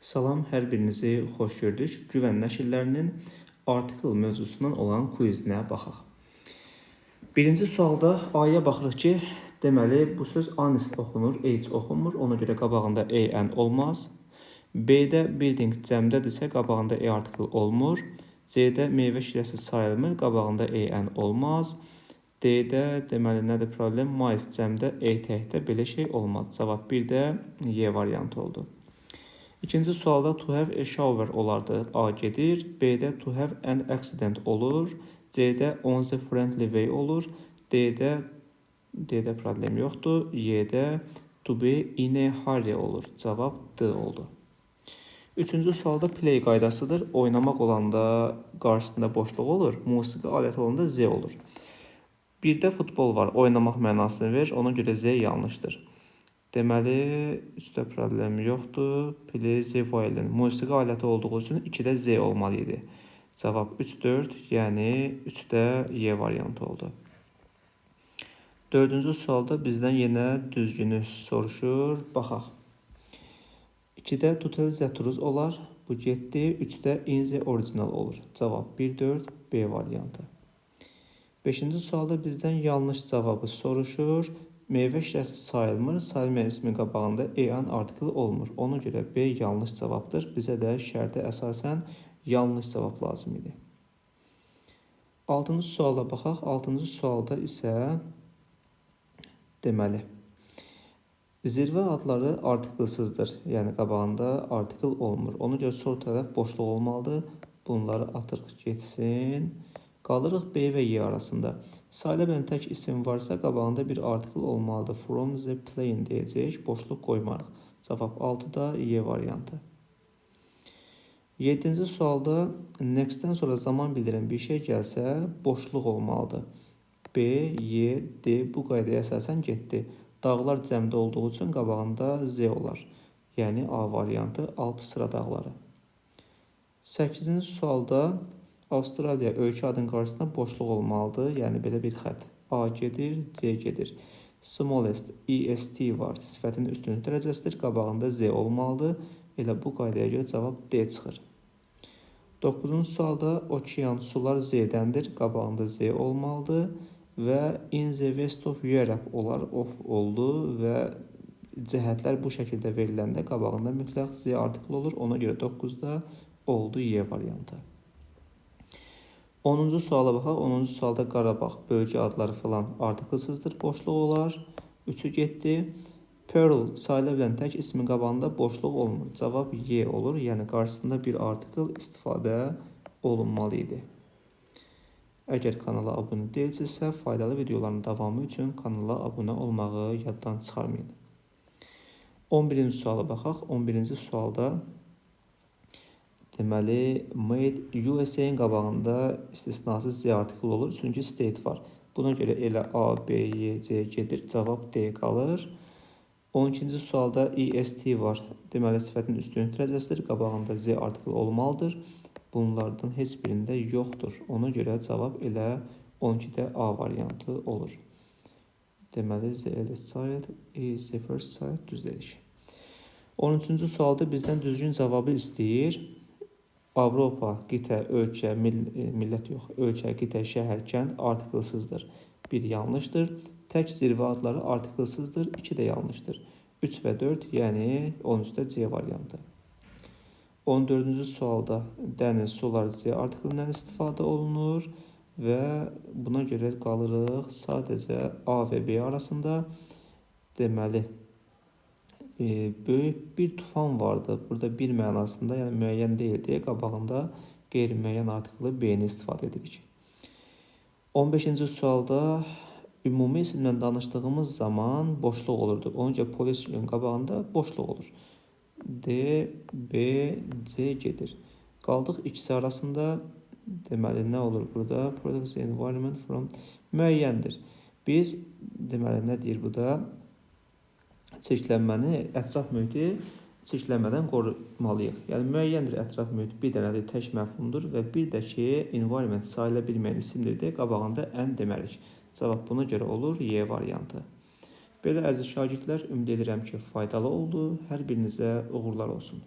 Salam, hər birinizi xoş gördük. Güvən nəşrlərinin artikel mövzusundan olan quizinə baxaq. Birinci sualda A-ya baxırıq ki, deməli bu söz honest oxunur, H oxunmur. Ona görə qabağında EN olmaz. B-də building cəmdədirsə qabağında E artikel olmur. C-də meyvə şirəsi sayılmır, qabağında EN olmaz. D-də deməli nədir problem? Mais cəmdə E təkdə belə şey olmaz. Cavab 1-də Y variantı oldu. İkinci sualda to have a shower olardı. A gedir. B-də to have an accident olur. C-də on the friendly way olur. D-də problem yoxdur. Y-də to be in a hurry olur. Cavab D oldu. Üçüncü sualda play qaydasıdır. Oynamaq olanda qarşısında boşluq olur. Musiqi aləti olanda Z olur. Birdə futbol var. Oynamaq mənasını verir. Ona görə Z yanlışdır. Deməli, üstə problem yoxdur. Play the violin. Musiqi aləti olduğu üçün 2-də Z olmalı idi. Cavab 3-4, yəni 3-də Y variantı oldu. Dördüncü sualda bizdən yenə düzgünü soruşur. Baxaq. 2-də to tell the truth olar. Bu getdi. 3-də in the original olur. Cavab 1-4, B variantı. 5-ci sualda bizdən yanlış cavabı soruşur. Meyvə şirəsi sayılmır, sayılmayan ismin qabağında EN artikli olmur. Ona görə B yanlış cavabdır. Bizə də şərtə əsasən yanlış cavab lazım idi. 6-cı suala baxaq. 6-cı sualda isə deməli zirvə adları artiklsızdır. Yəni qabağında artikl olmur. Ona görə sol tərəf boşluq olmalıdır. Bunları atırıq getsin. Qalırıq B və Y arasında. Sayılabilən tək isim varsa qabağında bir artikl olmalıdır. From the plane deyəcək, boşluq qoymarıq. Cavab 6-da Y variantı. 7-ci sualda next-dən sonra zaman bildirən bir şey gəlsə boşluq olmalıdır. B, Y, D bu qaydaya əsasən getdi. Dağlar cəmdə olduğu üçün qabağında Z olar. Yəni A variantı Alp sıra dağları. 8-ci sualda Avstraliya ölkə adının qarşısında boşluq olmalıdır. Yəni belə bir xətt. A gedir, C gedir. Smallest, EST var. Sifətin üstünlük dərəcəsidir. Qabağında Z olmalıdır. Elə bu qaydaya görə cavab D çıxır. 9-cu sualda okean sular Z-dəndir. Qabağında Z olmalıdır. Və in the west of Europe olar. Of oldu və cəhətlər bu şəkildə veriləndə qabağında mütləq Z artikli olur. Ona görə 9-da oldu Y variantı. 10-cu suala baxaq. 10-cu sualda Qarabağ bölgə adları falan artiklsızdır, boşluq olar. 3-ü getdi. Pearl sayıla bilən tək ismin qabağında boşluq olmur. Cavab Y olur. Yəni qarşısında bir artikl istifadə olunmalı idi. Əgər kanala abunə deyilsinizsə, faydalı videoların davamı üçün kanala abunə olmağı yaddan çıxarmayın. 11-ci suala baxaq. 11-ci sualda deməli, made USA-in qabağında istisnasız Z artikli olur. Çünki state var. Buna görə elə A, B, Y, C gedir. Cavab D qalır. 12-ci sualda EST var. Deməli, sifətin üstünlük dərəcəsidir. Qabağında Z artikli olmalıdır. Bunlardan heç birində yoxdur. Ona görə cavab elə 12-də A variantı olur. Deməli, Z the child is the first child düz dedik. 13-cü sualda bizdən düzgün cavabı istəyir. Avropa, qitə, ölkə, millət yox, ölkə, qitə, şəhər, kənd artiklsızdır. 1 yanlışdır. Tək zirvə adları artiklsızdır. 2 də yanlışdır. 3 və 4, yəni 13-də C variantı. 14-cü sualda dəniz, sular Z artiklindən istifadə olunur və buna görə qalırıq sadəcə A və B arasında. Deməli, böyük bir tufan vardı. Burada bir mənasında, yəni müəyyən deyil deyə qabağında qeyri-müəyyən artiklı B-ni istifadə edirik. 15-ci sualda ümumi isimlə danışdığımız zaman boşluq olurdu. Ona görə polisin qabağında boşluq olur. D, B, C gedir. Qaldıq ikisi arasında. Deməli, nə olur burada? Protect the environment from müəyyəndir. Biz, deməli, nə deyir bu da? Çirklənməni, ətraf mühiti çirklənmədən qorumalıyıq. Yəni, müəyyəndir ətraf mühit bir dənədir, tək məfhumdur və bir də ki, environment sayıla bilməyən isimdir deyə qabağında ən demərik. Cavab buna görə olur Y variantı. Belə əziz şagirdlər, ümid edirəm ki, faydalı oldu. Hər birinizə uğurlar olsun.